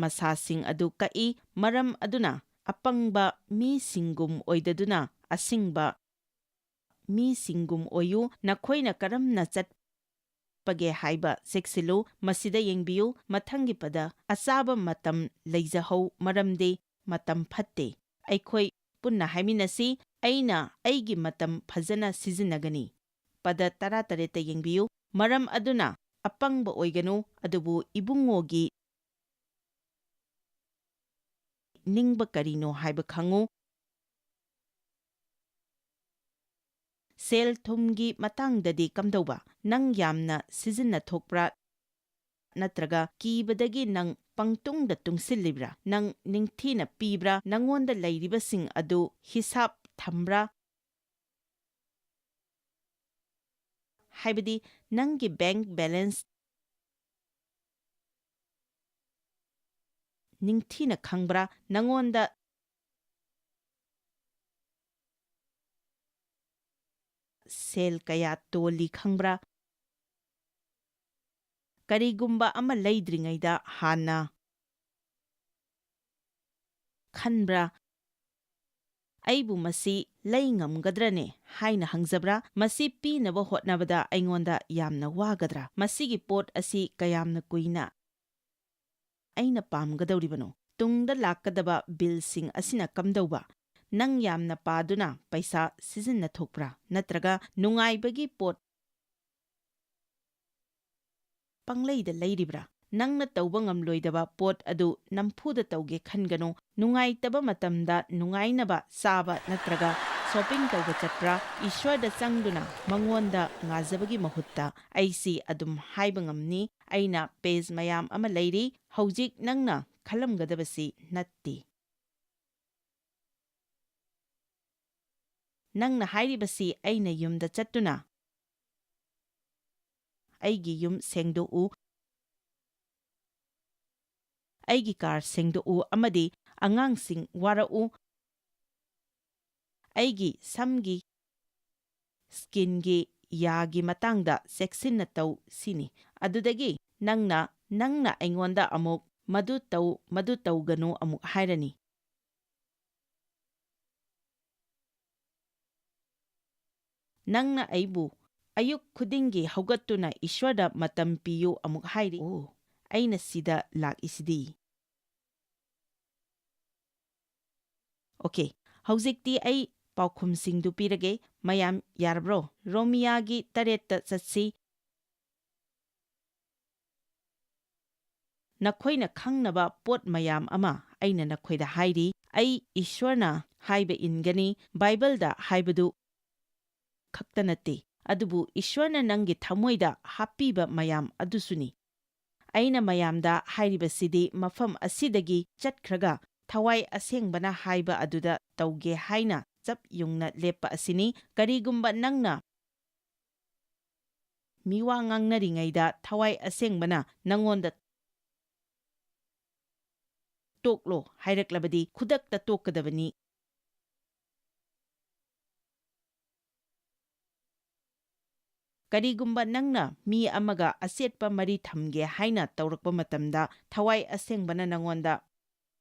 ꯃꯁꯥꯁꯤꯡ ꯑꯗꯨ ꯀꯛꯏ꯫ ꯃꯔꯝ ꯑꯗꯨꯅ ꯑꯄꯪꯕ ꯃꯤꯁꯤꯡꯒꯨꯝ ꯑꯣꯏꯗꯗꯨꯅ ꯑꯁꯤꯡꯕ ꯃꯤꯁꯤꯡꯒꯨꯝ ꯑꯣꯏꯌꯨ꯫ ꯅꯈꯣꯏꯅ ꯀꯔꯝꯅ ꯆꯠꯄꯒꯦ ꯍꯥꯏꯕ ꯆꯦꯛꯁꯤꯜꯂꯨ꯫ ꯃꯁꯤꯗ ꯌꯦꯡꯕꯤꯌꯨ꯫ ꯃꯊꯪꯒꯤ ꯄꯗ ꯑꯆꯥꯕ ꯃꯇꯝ ꯂꯩꯖꯍꯧ ꯃꯔꯝꯗꯤ ꯃꯇꯝ ꯐꯠꯇꯦ꯫ ꯑꯩꯈꯣꯏ ꯄꯨꯟꯅ ꯍꯥꯏꯃꯤꯟꯅꯁꯤ꯫ ꯑꯩꯅ ꯑꯩꯒꯤ ꯃꯇꯝ ꯐꯖꯅ ꯁꯤꯖꯤꯟꯅꯒꯅꯤ꯫ ꯄꯗ 13 ꯌꯦꯡꯕꯤꯌꯨ꯫ ꯃꯔꯝ ꯑꯗꯨꯅ ꯑꯄꯪꯕ ꯑꯣꯏꯒꯅꯨ ꯑꯗꯨꯕꯨ ꯏꯕꯨꯡꯉꯣꯒꯤ ꯅꯤꯡꯕ ꯀꯔꯤꯅꯣ ꯍꯥꯏꯕ ꯈꯪꯉꯨ꯫ ꯁꯦꯜ ꯊꯨꯝꯒꯤ ꯃꯇꯥꯡꯗꯗꯤ ꯀꯝꯗꯧꯕ? ꯅꯪ ꯌꯥꯝꯅ ꯁꯤꯖꯤꯟꯅꯊꯣꯛꯄ꯭ꯔꯥ ꯅꯠꯇ꯭ꯔꯒ ꯀꯤꯕꯗꯒꯤ ꯅꯪ ꯄꯪꯇꯨꯡꯗ ꯇꯨꯡꯁꯤꯜꯂꯤꯕ꯭ꯔꯥ? ꯅꯪ ꯅꯤꯡꯊꯤꯅ ꯄꯤꯕ꯭ꯔꯥ? ꯅꯪꯉꯣꯟꯗ ꯂꯩꯔꯤꯕꯁꯤꯡ ꯑꯗꯨ ꯍꯤꯁꯥꯞ ꯊꯝꯕ꯭ꯔꯥ? ꯍꯥꯏꯕꯗꯤ ꯅꯪꯒꯤ ꯕꯦꯡꯛ ꯕꯦꯂꯦꯟꯁ ꯅꯤꯡꯊꯤꯅ ꯈꯪꯕ꯭ꯔꯥ? ꯅꯪꯉꯣꯟꯗ ꯁꯦꯜ ꯀꯌꯥ ꯇꯣꯜꯂꯤ ꯈꯪꯕ꯭ꯔꯥ? ꯀꯔꯤꯒꯨꯝꯕ ꯑꯃ ꯂꯩꯗ꯭ꯔꯤꯉꯩꯗ ꯍꯥꯟꯅ ꯈꯟꯕ꯭ꯔꯥ? ꯑꯩꯕꯨ ꯃꯁꯤ ꯂꯩ ꯉꯝꯒꯗ꯭ꯔꯅꯦ ꯍꯥꯏꯅ ꯍꯪꯖꯕ꯭ꯔꯥ? ꯃꯁꯤ ꯄꯤꯅꯕ ꯍꯣꯠꯅꯕꯗ ꯑꯩꯉꯣꯟꯗ ꯌꯥꯝꯅ ꯋꯥꯒꯗ꯭ꯔꯥ? ꯃꯁꯤꯒꯤ ꯄꯣꯠ ꯑꯁꯤ ꯀꯌꯥꯝꯅ ꯀꯨꯏꯅ ꯑꯩꯅ ꯄꯥꯝꯒꯗꯧꯔꯤꯕꯅꯣ? ꯇꯨꯡꯗ ꯂꯥꯛꯀꯗꯕ ꯕꯤꯜꯁꯤꯡ ꯑꯁꯤꯅ ꯀꯝꯗꯧꯕ? ꯅꯪ ꯌꯥꯝꯅ ꯄꯥꯗꯨꯅ ꯄꯩꯁꯥ ꯁꯤꯖꯤꯟꯅꯊꯣꯛꯄ꯭ꯔꯥ? ꯅꯠꯇ꯭ꯔꯒ ꯅꯨꯡꯉꯥꯏꯕꯒꯤ ꯄꯣꯠ ꯄꯪꯂꯩꯗ ꯂꯩꯔꯤꯕ꯭ꯔꯥ? ꯅꯪꯅ ꯇꯧꯕ ꯉꯝꯂꯣꯏꯗꯕ ꯄꯣꯠ ꯑꯗꯨ ꯅꯝꯐꯨꯗ ꯇꯧꯒꯦ ꯈꯟꯒꯅꯨ꯫ ꯅꯨꯡꯉꯥꯏꯇꯕ ꯃꯇꯝꯗ ꯅꯨꯡꯉꯥꯏꯅꯕ ꯆꯥꯕ ꯅꯠꯇ꯭ꯔꯒ ꯁꯣꯄꯤꯡ ꯇꯧꯕ ꯆꯠꯄ꯭ꯔꯥ? ꯏꯁ꯭ꯋꯔꯗ ꯆꯪꯗꯨꯅ ꯃꯉꯣꯟꯗ ꯉꯥꯖꯕꯒꯤ ꯃꯍꯨꯠꯇ ꯑꯩꯁꯤ ꯑꯗꯨꯝ ꯍꯥꯏꯕ ꯉꯝꯅꯤ꯫ ꯑꯩꯅ ꯄꯦꯖ ꯃꯌꯥꯝ ꯑꯃ ꯂꯩꯔꯤ꯫ ꯍꯧꯖꯤꯛ ꯅꯪꯅ ꯈꯜꯂꯝꯒꯗꯕꯁꯤ ꯅꯠꯇꯦ꯫ ꯅꯪꯅ ꯍꯥꯏꯔꯤꯕꯁꯤ ꯑꯩꯅ ꯌꯨꯝꯗ ꯆꯠꯇꯨꯅ ꯑꯩꯒꯤ ꯌꯨꯝ ꯁꯦꯡꯗꯣꯛꯎ, ꯑꯩꯒꯤ ꯀꯥꯔ ꯁꯦꯡꯗꯣꯛꯎ ꯑꯃꯗꯤ ꯑꯉꯥꯡꯁꯤꯡ ꯋꯥꯔꯛꯎ, ꯑꯩꯒꯤ ꯁꯝꯒꯤ ꯁ꯭ꯀꯤꯟꯒꯤ ꯌꯥꯒꯤ ꯃꯇꯥꯡꯗ ꯆꯦꯛꯁꯤꯟꯅ ꯇꯧ ꯁꯤꯅꯤ꯫ ꯑꯗꯨꯗꯒꯤ ꯅꯪꯅ ꯑꯩꯉꯣꯟꯗ ꯑꯃꯨꯛ ꯃꯗꯨ ꯇꯧ ꯃꯗꯨ ꯇꯧꯒꯅꯨ ꯑꯃꯨꯛ ꯍꯥꯏꯔꯅꯤ꯫ ꯅꯪꯅ ꯑꯩꯕꯨ ꯑꯌꯨꯛ ꯈꯨꯗꯤꯡꯒꯤ ꯍꯧꯒꯠꯇꯨꯅ ꯏꯁ꯭ꯋꯔꯗ ꯃꯇꯝ ꯄꯤꯌꯨ ꯑꯃꯨꯛ ꯍꯥꯏꯔꯤ꯫ ꯑꯣ, ꯑꯩꯅ ꯁꯤꯗ ꯂꯥꯛꯏꯁꯤꯗꯤ꯫ ꯑꯣꯀꯦ, ꯍꯧꯖꯤꯛꯇꯤ ꯑꯩ ꯄꯥꯎꯈꯨꯝꯁꯤꯡꯗꯨ ꯄꯤꯔꯒꯦ꯫ ꯃꯌꯥꯝ ꯌꯥꯔꯕ꯭ꯔꯣ? ꯔꯣꯃꯤꯌꯥꯒꯤ 8ꯇ ꯆꯠꯁꯤ꯫ ꯅꯈꯣꯏꯅ ꯈꯪꯅꯕ ꯄꯣꯠ ꯃꯌꯥꯝ ꯑꯃ ꯑꯩꯅ ꯅꯈꯣꯏꯗ ꯍꯥꯏꯔꯤ꯫ ꯑꯩ ꯏꯁ꯭ꯋꯔꯅ ꯍꯥꯏꯕ ꯏꯟꯒꯅꯤ, ꯕꯥꯏꯕꯜꯗ ꯍꯥꯏꯕꯗꯨ ꯈꯛꯇ ꯅꯠꯇꯦ, ꯑꯗꯨꯕꯨ ꯏꯁ꯭ꯋꯔꯅ ꯅꯪꯒꯤ ꯊꯃꯣꯏꯗ ꯍꯥꯞꯄꯤꯕ ꯃꯌꯥꯝ ꯑꯗꯨꯁꯨꯅꯤ꯫ ꯑꯩꯅ ꯃꯌꯥꯝꯗ ꯍꯥꯏꯔꯤꯕꯁꯤꯗꯤ ꯃꯐꯝ ꯑꯁꯤꯗꯒꯤ ꯆꯠꯈ꯭ꯔꯒ ꯊꯋꯥꯏ ꯑꯁꯦꯡꯕꯅ ꯍꯥꯏꯕ ꯑꯗꯨꯗ ꯇꯧꯒꯦ ꯍꯥꯏꯅ ꯆꯞ ꯌꯨꯡꯅ ꯂꯦꯞꯄ ꯑꯁꯤꯅꯤ꯫ ꯀꯔꯤꯒꯨꯝꯕ ꯅꯪꯅ ꯃꯤꯋꯥ ꯉꯥꯡꯅꯔꯤꯉꯩꯗ ꯊꯋꯥꯏ ꯑꯁꯦꯡꯕꯅ ꯅꯪꯉꯣꯟꯗ ꯇꯣꯛꯂꯣ ꯍꯥꯏꯔꯛꯂꯕꯗꯤ ꯈꯨꯗꯛꯇ ꯇꯣꯛꯀꯗꯕꯅꯤ꯫ ꯀꯔꯤꯒꯨꯝꯕ ꯅꯪꯅ ꯃꯤ ꯑꯃꯒ ꯑꯆꯦꯠꯄ ꯃꯔꯤ ꯊꯝꯒꯦ ꯍꯥꯏꯅ ꯇꯧꯔꯛꯄ ꯃꯇꯝꯗ ꯊꯋꯥꯏ ꯑꯁꯦꯡꯕꯅ ꯅꯪꯉꯣꯟꯗ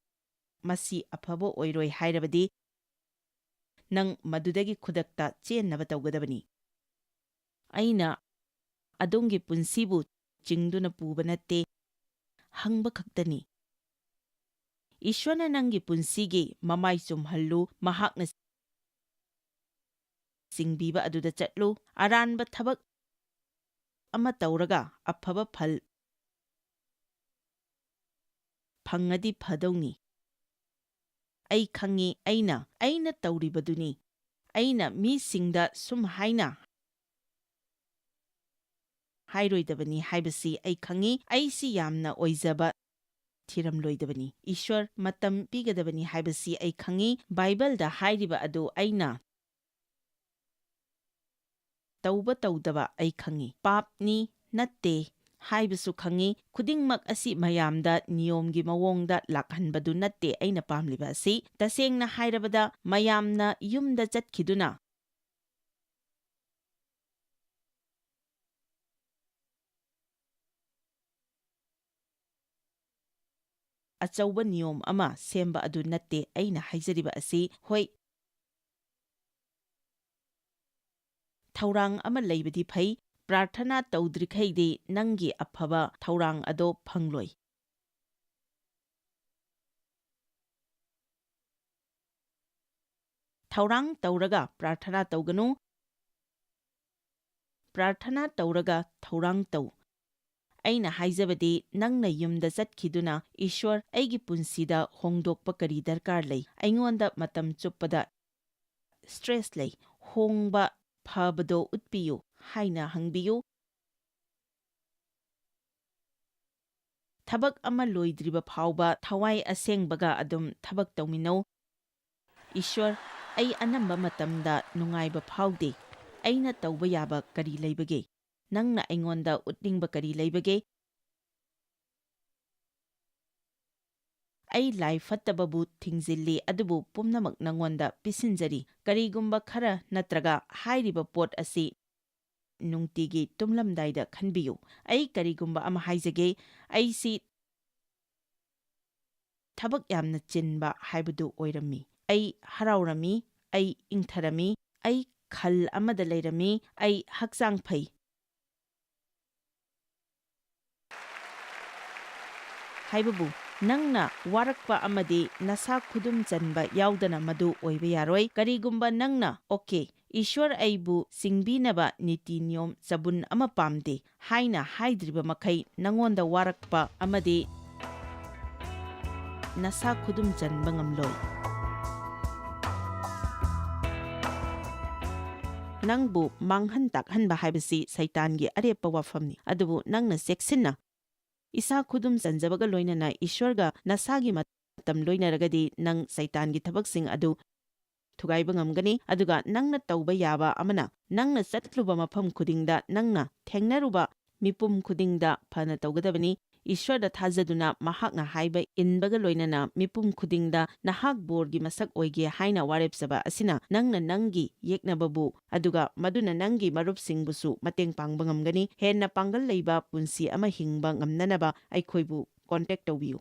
ꯃꯁꯤ ꯑꯐꯕ ꯑꯣꯏꯔꯣꯏ ꯍꯥꯏꯔꯕꯗꯤ ꯅꯪ ꯃꯗꯨꯗꯒꯤ ꯈꯨꯗꯛꯇ ꯆꯦꯟꯅꯕ ꯇꯧꯒꯗꯕꯅꯤ꯫ ꯑꯩꯅ ꯑꯗꯣꯝꯒꯤ ꯄꯨꯟꯁꯤꯕꯨ ꯆꯤꯡꯗꯨꯅ ꯄꯨꯕ ꯅꯠꯇꯦ, ꯍꯪꯕ ꯈꯛꯇꯅꯤ꯫ ꯏꯁ꯭ꯋꯔꯅ ꯅꯪꯒꯤ ꯄꯨꯟꯁꯤꯒꯤ ꯃꯃꯥꯏ ꯆꯨꯝꯍꯜꯂꯨ, ꯃꯍꯥꯛꯅ ꯆꯤꯡꯕꯤꯕ ꯑꯗꯨꯗ ꯆꯠꯂꯨ꯫ ꯑꯔꯥꯟꯕ ꯊꯕꯛ ꯑꯃ ꯇꯧꯔꯒ ꯑꯐꯕ ꯐꯜ ꯐꯪꯉꯗꯤ ꯐꯗꯧꯅꯤ꯫ ꯑꯩ ꯈꯪꯉꯤ, ꯑꯩꯅ ꯇꯧꯔꯤꯕꯗꯨꯅꯤ꯫ ꯑꯩꯅ ꯃꯤꯁꯤꯡꯗ ꯁꯨꯝ ꯍꯥꯏꯅ ꯍꯥꯏꯔꯣꯏꯗꯕꯅꯤ ꯍꯥꯏꯕꯁꯤ ꯑꯩ ꯈꯪꯉꯤ꯫ ꯑꯩꯁꯤ ꯌꯥꯝꯅ ꯑꯣꯏꯖꯕ ꯊꯤꯔꯝꯂꯣꯏꯗꯕꯅꯤ꯫ ꯏꯁ꯭ꯋꯔ ꯃꯇꯝ ꯄꯤꯒꯗꯕꯅꯤ ꯍꯥꯏꯕꯁꯤ ꯑꯩ ꯈꯪꯉꯤ꯫ ꯕꯥꯏꯕꯜꯗ ꯍꯥꯏꯔꯤꯕ ꯑꯗꯨ ꯑꯩꯅ ꯇꯧꯕ ꯇꯧꯗꯕ ꯑꯩ ꯈꯪꯉꯤ꯫ ꯄꯥꯞꯅꯤ ꯅꯠꯇꯦ ꯍꯥꯏꯕꯁꯨ ꯈꯪꯉꯤ꯫ ꯈꯨꯗꯤꯡꯃꯛ ꯑꯁꯤ ꯃꯌꯥꯝꯗ ꯅꯤꯌꯣꯝꯒꯤ ꯃꯑꯣꯡꯗ ꯂꯥꯛꯍꯟꯕꯗꯨ ꯅꯠꯇꯦ ꯑꯩꯅ ꯄꯥꯝꯂꯤꯕ ꯑꯁꯤ꯫ ꯇꯁꯦꯡꯅ ꯍꯥꯏꯔꯕꯗ ꯃꯌꯥꯝꯅ ꯌꯨꯝꯗ ꯆꯠꯈꯤꯗꯨꯅ ꯑꯆꯧꯕ ꯅꯤꯌꯣꯝ ꯑꯃ ꯁꯦꯝꯕ ꯑꯗꯨ ꯅꯠꯇꯦ ꯑꯩꯅ ꯍꯥꯏꯖꯔꯤꯕ ꯑꯁꯤ꯫ ꯍꯣꯏ, ꯊꯧꯔꯥꯡ ꯑꯃ ꯂꯩꯕꯗꯤ ꯐꯩ, ꯄ꯭ꯔꯥꯔꯊꯅꯥ ꯇꯧꯗ꯭ꯔꯤꯈꯩꯗꯤ ꯅꯪꯒꯤ ꯑꯐꯕ ꯊꯧꯔꯥꯡ ꯑꯗꯣ ꯐꯪꯂꯣꯏ꯫ ꯊꯧꯔꯥꯡ ꯇꯧꯔꯒ ꯄ꯭ꯔꯥꯔꯊꯅꯥ ꯇꯧꯒꯅꯨ, ꯄ꯭ꯔꯥꯔꯊꯅꯥ ꯇꯧꯔꯒ ꯊꯧꯔꯥꯡ ꯇꯧ꯫ ꯑꯩꯅ ꯍꯥꯏꯖꯕꯗꯤ ꯅꯪꯅ ꯌꯨꯝꯗ ꯆꯠꯈꯤꯗꯨꯅ ꯏꯁ꯭ꯋꯔ, ꯑꯩꯒꯤ ꯄꯨꯟꯁꯤꯗ ꯍꯣꯡꯗꯣꯛꯄ ꯀꯔꯤ ꯗꯔꯀꯥꯔ ꯂꯩ? ꯑꯩꯉꯣꯟꯗ ꯃꯇꯝ ꯆꯨꯞꯄꯗ ꯁ꯭ꯇ꯭ꯔꯦꯁ ꯂꯩ, ꯍꯣꯡꯕ ꯐꯕꯗꯣ ꯎꯠꯄꯤꯌꯨ ꯍꯥꯏꯅ ꯍꯪꯕꯤꯌꯨ꯫ ꯊꯕꯛ ꯑꯃ ꯂꯣꯏꯗ꯭ꯔꯤꯕ ꯐꯥꯎꯕ ꯊꯋꯥꯏ ꯑꯁꯦꯡꯕꯒ ꯑꯗꯨꯝ ꯊꯕꯛ ꯇꯧꯃꯤꯟꯅꯧ꯫ ꯏꯁ꯭ꯋꯔ, ꯑꯩ ꯑꯅꯝꯕ ꯃꯇꯝꯗ ꯅꯨꯡꯉꯥꯏꯕ ꯐꯥꯎꯗꯦ꯫ ꯑꯩꯅ ꯇꯧꯕ ꯌꯥꯕ ꯀꯔꯤ ꯂꯩꯕꯒꯦ? ꯅꯪꯅ ꯑꯩꯉꯣꯟꯗ ꯎꯠꯅꯤꯡꯕ ꯀꯔꯤ ꯂꯩꯕꯒꯦ? ꯑꯩ ꯂꯥꯏ ꯐꯠꯇꯕꯕꯨ ꯊꯤꯡꯖꯤꯜꯂꯤ, ꯑꯗꯨꯕꯨ ꯄꯨꯝꯅꯃꯛ ꯅꯪꯉꯣꯟꯗ ꯄꯤꯁꯤꯟꯖꯔꯤ꯫ ꯀꯔꯤꯒꯨꯝꯕ ꯈꯔ ꯅꯠꯇ꯭ꯔꯒ ꯍꯥꯏꯔꯤꯕ ꯄꯣꯠ ꯑꯁꯤ ꯅꯨꯡꯇꯤꯒꯤ ꯇꯨꯝꯂꯝꯗꯥꯏꯗ ꯈꯟꯕꯤꯌꯨ꯫ ꯑꯩ ꯀꯔꯤꯒꯨꯝꯕ ꯑꯃ ꯍꯥꯏꯖꯒꯦ, ꯑꯩꯁꯤ ꯊꯕꯛ ꯌꯥꯝꯅ ꯆꯤꯟꯕ ꯍꯥꯏꯕꯗꯨ ꯑꯣꯏꯔꯝꯃꯤ꯫ ꯑꯩ ꯍꯔꯥꯎꯔꯝꯃꯤ, ꯑꯩ ꯏꯪꯊꯔꯝꯃꯤ, ꯑꯩ ꯈꯜ ꯑꯃꯗ ꯂꯩꯔꯝꯃꯤ, ꯑꯩ ꯍꯛꯆꯥꯡ ꯐꯩ ꯍꯥꯏꯕꯕꯨ ꯅꯪꯅ ꯋꯥꯔꯛꯄ ꯑꯃꯗꯤ ꯅꯁꯥ ꯈꯨꯗꯨꯝ ꯆꯟꯕ ꯌꯥꯎꯗꯅ ꯃꯗꯨ ꯑꯣꯏꯕ ꯌꯥꯔꯣꯏ꯫ ꯀꯔꯤꯒꯨꯝꯕ ꯅꯪꯅ ꯑꯣꯀꯦ, ꯏꯁ꯭ꯋꯔ ꯑꯩꯕꯨ ꯆꯤꯡꯕꯤꯅꯕ ꯅꯤꯇꯤ ꯅꯤꯌꯣꯝ ꯆꯕꯨꯟ ꯑꯃ ꯄꯥꯝꯗꯦ ꯍꯥꯏꯅ ꯍꯥꯏꯗ꯭ꯔꯤꯕ ꯃꯈꯩ ꯅꯪꯉꯣꯟꯗ ꯋꯥꯔꯛꯄ ꯑꯃꯗꯤ ꯅꯁꯥ ꯈꯨꯗꯨꯝ ꯆꯟꯕ ꯉꯝꯂꯣꯏ꯫ ꯅꯪꯕꯨ ꯃꯥꯡꯍꯟ ꯇꯥꯛꯍꯟꯕ ꯍꯥꯏꯕꯁꯤ ꯁꯩꯇꯥꯟꯒꯤ ꯑꯔꯦꯞꯄ ꯋꯥꯐꯝꯅꯤ꯫ ꯑꯗꯨꯕꯨ ꯅꯪꯅ ꯆꯦꯛꯁꯤꯟꯅ ꯏꯁꯥ ꯈꯨꯗꯨꯝ ꯆꯟꯖꯕꯒ ꯂꯣꯏꯅꯅ ꯏꯁ꯭ꯋꯔꯒ ꯅꯁꯥꯒꯤ ꯃꯇꯝ ꯂꯣꯏꯅꯔꯒꯗꯤ ꯅꯪ ꯁꯩꯇꯥꯟꯒꯤ ꯊꯕꯛꯁꯤꯡ ꯑꯗꯨ ꯊꯨꯒꯥꯏꯕ ꯉꯝꯒꯅꯤ ꯑꯗꯨꯒ ꯅꯪꯅ ꯇꯧꯕ ꯌꯥꯕ ꯑꯃꯅ ꯅꯪꯅ ꯆꯠꯂꯨꯕ ꯃꯐꯝ ꯈꯨꯗꯤꯡꯗ ꯅꯪꯅ ꯊꯦꯡꯅꯔꯨꯕ ꯃꯤꯄꯨꯝ ꯈꯨꯗꯤꯡꯗ ꯐꯅ ꯇꯧꯒꯗꯕꯅꯤ ꯏꯁ꯭ꯋꯔꯗ ꯊꯥꯖꯗꯨꯅ ꯃꯍꯥꯛꯅ ꯍꯥꯏꯕ ꯏꯟꯕꯒ ꯂꯣꯏꯅꯅ ꯃꯤꯄꯨꯝ ꯈꯨꯗꯤꯡꯗ ꯅꯍꯥꯛ ꯕꯣꯔꯒꯤ ꯃꯁꯛ ꯑꯣꯏꯒꯦ ꯍꯥꯏꯅ ꯋꯥꯔꯦꯞꯆꯕ ꯑꯁꯤꯅ ꯅꯪꯅ ꯅꯪꯒꯤ ꯌꯦꯛꯅꯕꯕꯨ ꯑꯗꯨꯒ ꯃꯗꯨꯅ ꯅꯪꯒꯤ ꯃꯔꯨꯞꯁꯤꯡꯕꯨꯁꯨ ꯃꯇꯦꯡ ꯄꯥꯡꯕ ꯉꯝꯒꯅꯤ ꯍꯦꯟꯅ ꯄꯥꯡꯒꯜ ꯂꯩꯕ ꯄꯨꯟꯁꯤ ꯑꯃ ꯍꯤꯡꯕ ꯉꯝꯅꯅꯕ ꯑꯩꯈꯣꯏꯕꯨ ꯀꯣꯟꯇꯦꯛ ꯇꯧꯕꯤꯌꯨ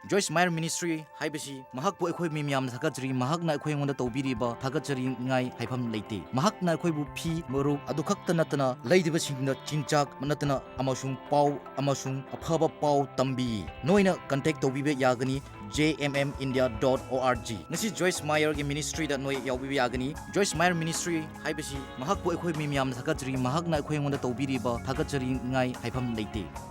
Joyce Meyer Ministry haibasi mahakpu akhoi mi miyamna thakachri mahakna akhoi ngonda tawbiriba thakachri ngai haifam leite mahakna akhoi bu phi maru adu khakta natana leidiba singna chinchak natana amasung pau amasung aphaba pau tambi noina contact tawbibe yagani jmmindia.org ngasi Joyce Meyer gi ministry da noi yawbibe yagani Joyce Meyer Ministry haibasi mahakpu akhoi mi miyamna thakachri mahakna akhoi ngonda tawbiriba thakachri ngai haifam leite